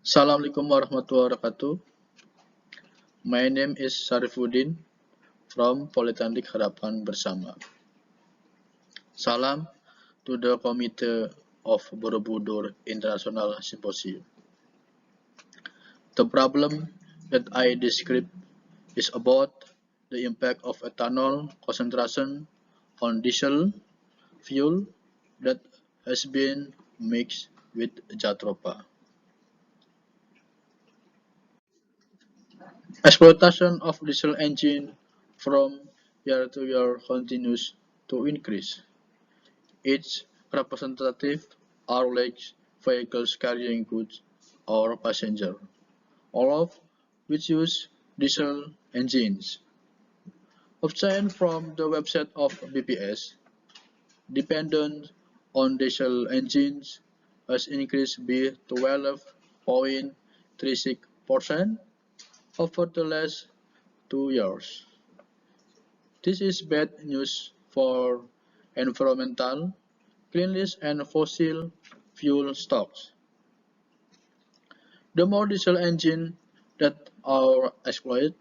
Assalamualaikum warahmatullahi wabarakatuh. My name is Sarifuddin from Politeknik Harapan Bersama. Salam to the Committee of Borobudur International Symposium. The problem that I describe is about the impact of ethanol concentration on diesel fuel that has been mixed with Jatropha. Exploitation of diesel engine from year to year continues to increase. Its representative are like vehicles carrying goods or passengers, all of which use diesel engines. Obtained from the website of BPS, dependence on diesel engines has increased by 12.36% over the last 2 years. This is bad news for environmental cleanliness and fossil fuel stocks. The more diesel engines that are exploited,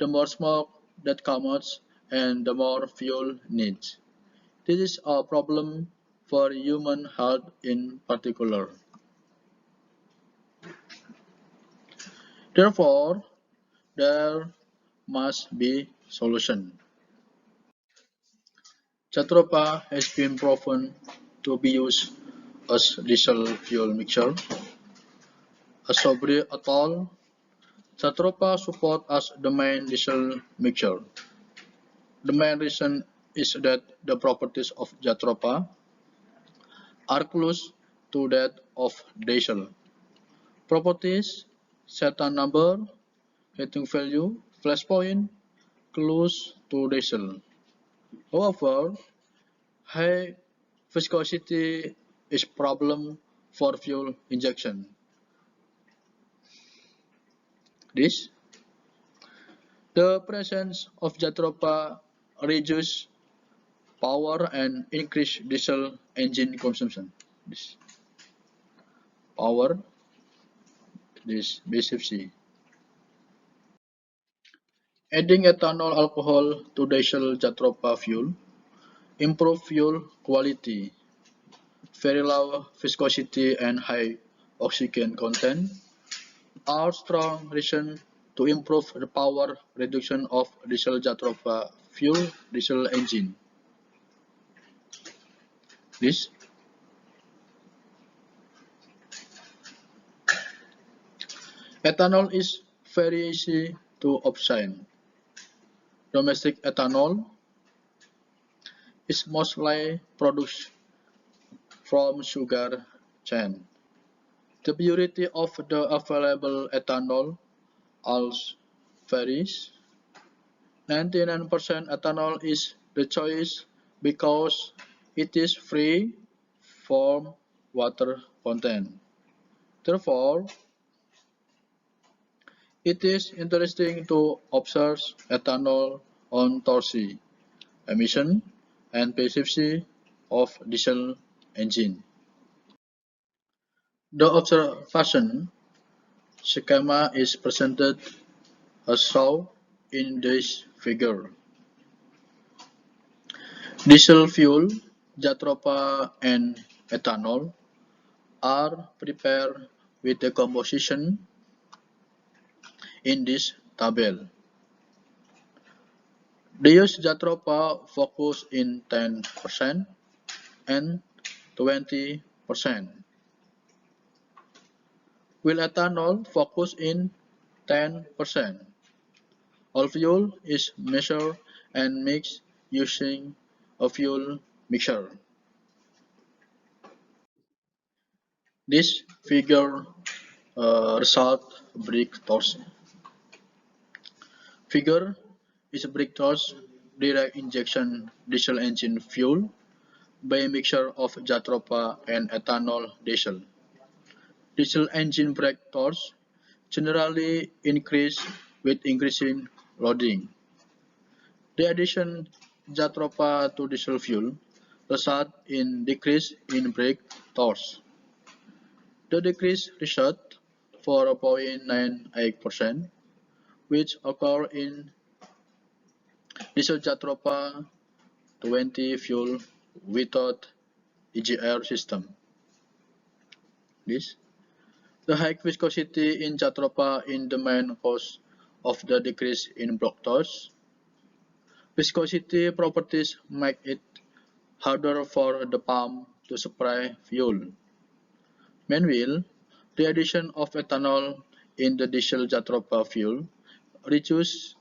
the more smoke that comes and the more fuel needs. This is a problem for human health in particular. Therefore, there must be solution. Jatropha has been proven to be used as diesel fuel mixture. As Sobri et al. Jatropha support as the main diesel mixture. The main reason is that the properties of Jatropha are close to that of diesel. Properties, certain number, heating value, flash point, close to diesel. However, high viscosity is problem for fuel injection. The presence of Jatropha reduces power and increase diesel engine consumption. Power, BCFC. Adding ethanol alcohol to diesel Jatropha fuel improve fuel quality, very low viscosity and high oxygen content are strong reason to improve the power reduction of diesel Jatropha fuel diesel engine. Ethanol is very easy to obtain. Domestic ethanol is mostly produced from sugar cane. The purity of the available ethanol also varies. 99% ethanol is the choice because it is free from water content. Therefore, it is interesting to observe ethanol on torsi, emission, and efficiency of diesel engine. The observation schema is presented as shown in this figure. Diesel fuel, Jatropha, and ethanol are prepared with the composition in this table. The use Jatropha focus in 10% and 20%. While ethanol focus in 10%. All fuel is measured and mixed using a fuel mixer. This figure result brick torch. Figure is a brick torch direct injection diesel engine fuel by a mixture of Jatropha and ethanol diesel. Diesel engine brake torque generally increase with increasing loading. The addition Jatropha to diesel fuel result in decrease in brake torque. The decrease result 4.98%, which occur in diesel Jatropha 20 fuel without EGR system. The high viscosity in Jatropha is the main cause of the decrease in block torque. Viscosity properties make it harder for the pump to supply fuel. Meanwhile, the addition of ethanol in the diesel Jatropha fuel reduces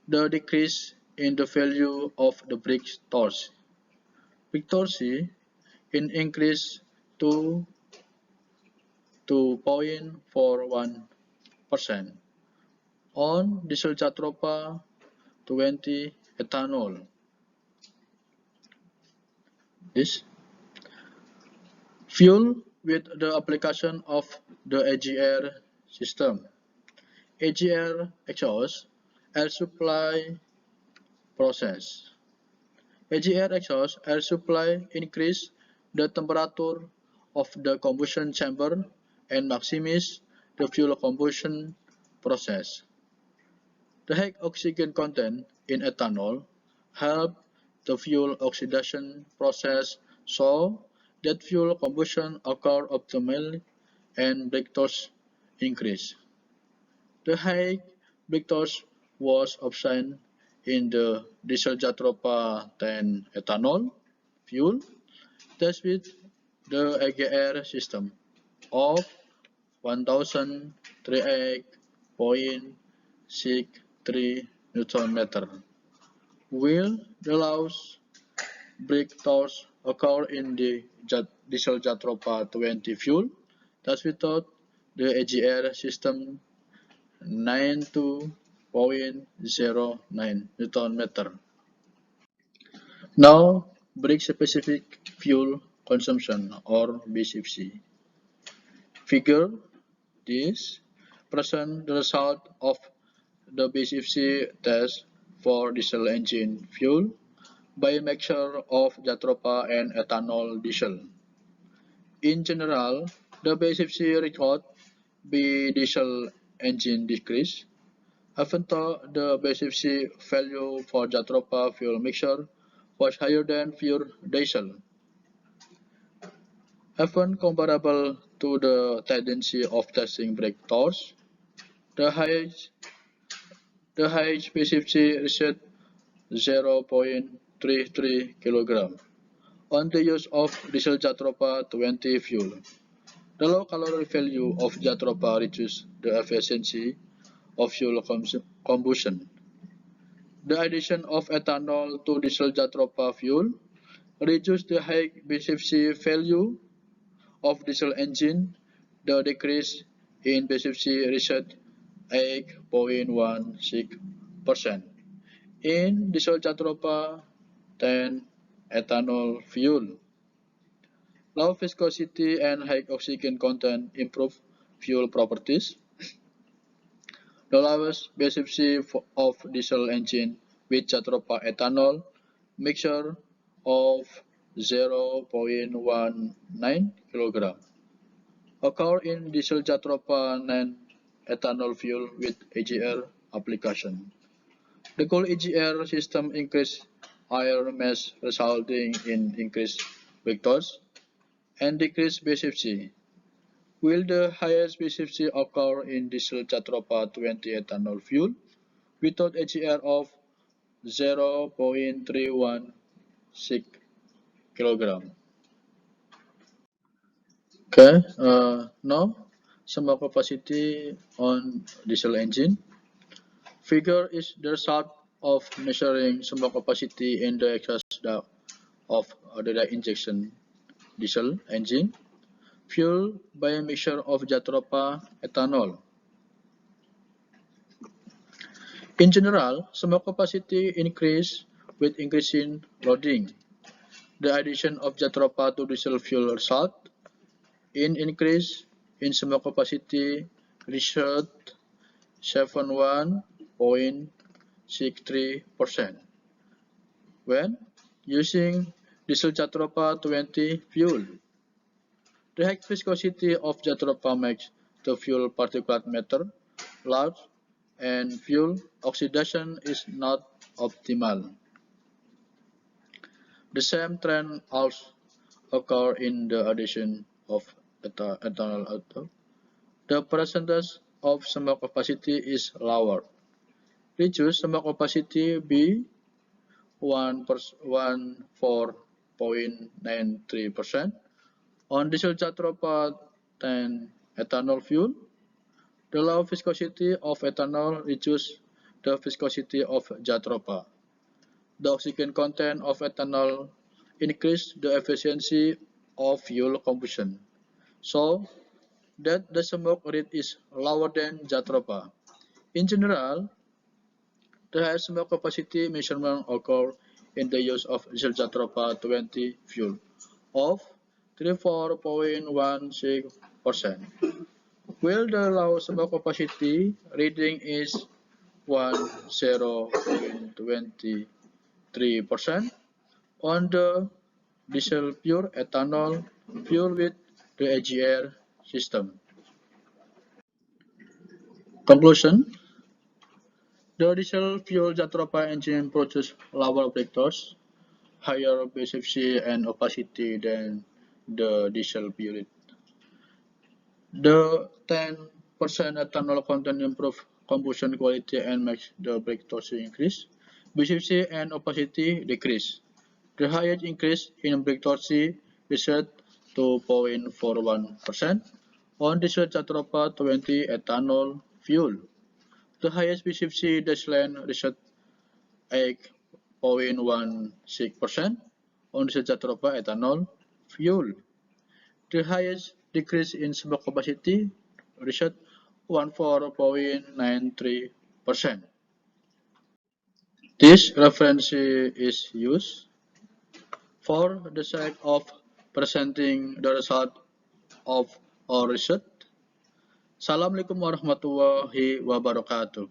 the decrease in the value of the brake torque. Brake torque increased to 2.41% on diesel Jatropha 20 ethanol. This fuel with the application of the AGR system. AGR exhaust air supply process. AGR exhaust air supply increase the temperature of the combustion chamber and maximize the fuel combustion process. The high oxygen content in ethanol help the fuel oxidation process so that fuel combustion occur optimally and brake torque increase. The high brake torque was obtained in the diesel Jatropha 10 ethanol fuel test with the AGR system of 1038.63 Nm, while the lowest brake torque occur in the diesel Jatropha 20 fuel test without the AGR system 92.09 Nm. Now, brake specific fuel consumption or BCFC. Figure this presents the result of the BCFC test for diesel engine fuel by mixture of Jatropha and ethanol diesel. In general, the BCFC record by diesel engine decrease, even though the BCFC value for Jatropha fuel mixture was higher than pure diesel. Even comparable to the tendency of testing brake torque, the highest BCFC reached 0.33 kg on the use of diesel Jatropha 20 fuel. The low calorie value of Jatropha reduces the efficiency of fuel combustion. The addition of ethanol to diesel Jatropha fuel reduces the high BCFC value of diesel engine. The decrease in BCFC reached 8.16% in diesel Jatropha 10 ethanol fuel. Low viscosity and high oxygen content improve fuel properties. The lowest BCFC of diesel engine with Jatropha ethanol mixture of 0.19 kg occur in diesel Jatropha 9 ethanol fuel with AGR application. The cool AGR system increased air mass resulting in increased brake torque and decreased BCFC, while the highest BCFC occur in diesel Jatropha 20 ethanol fuel without AGR of 0.316 kg. Okay, now some capacity on diesel engine. Figure is the result of measuring sumber capacity in the exhaust duct of the direct injection diesel engine fueled by a mixture of Jatropha ethanol. In general, sumber capacity increase with increasing loading. The addition of Jatropha to diesel fuel result in increase in sumber capacity reached 71.63% when using diesel Jatropha 20 fuel. The high viscosity of Jatropha makes the fuel particulate matter large and fuel oxidation is not optimal. The same trend also occurs in the addition of ethanol output. The percentage of smoke opacity is lower. Reduce smoke opacity be 14.93% on diesel Jatropha 10 ethanol fuel. The low viscosity of ethanol reduces the viscosity of Jatropha. The oxygen content of ethanol increases the efficiency of fuel combustion, so that the smoke rate is lower than Jatropha. In general, the highest smoke capacity measurement occurs in the use of diesel Jatropha 20 fuel of 34.16%, while the low smoke capacity reading is 10.23% on the diesel pure ethanol fuel with the AGR system. Conclusion: the diesel fuel Jatropha engine produces lower vectors, higher efficiency and opacity than the diesel pure. The 10% ethanol content improves combustion quality and makes the brake torque increase. Efficiency and opacity decrease. The highest increase in brake torque is at 2.41% on diesel Jatropha 20 ethanol fuel. The highest efficiency decline is at 8.16% on diesel Jatropha ethanol fuel. The highest decrease in smoke capacity reached 14.93%. This reference is used for the sake of presenting the result of our research. Assalamualaikum warahmatullahi wabarakatuh.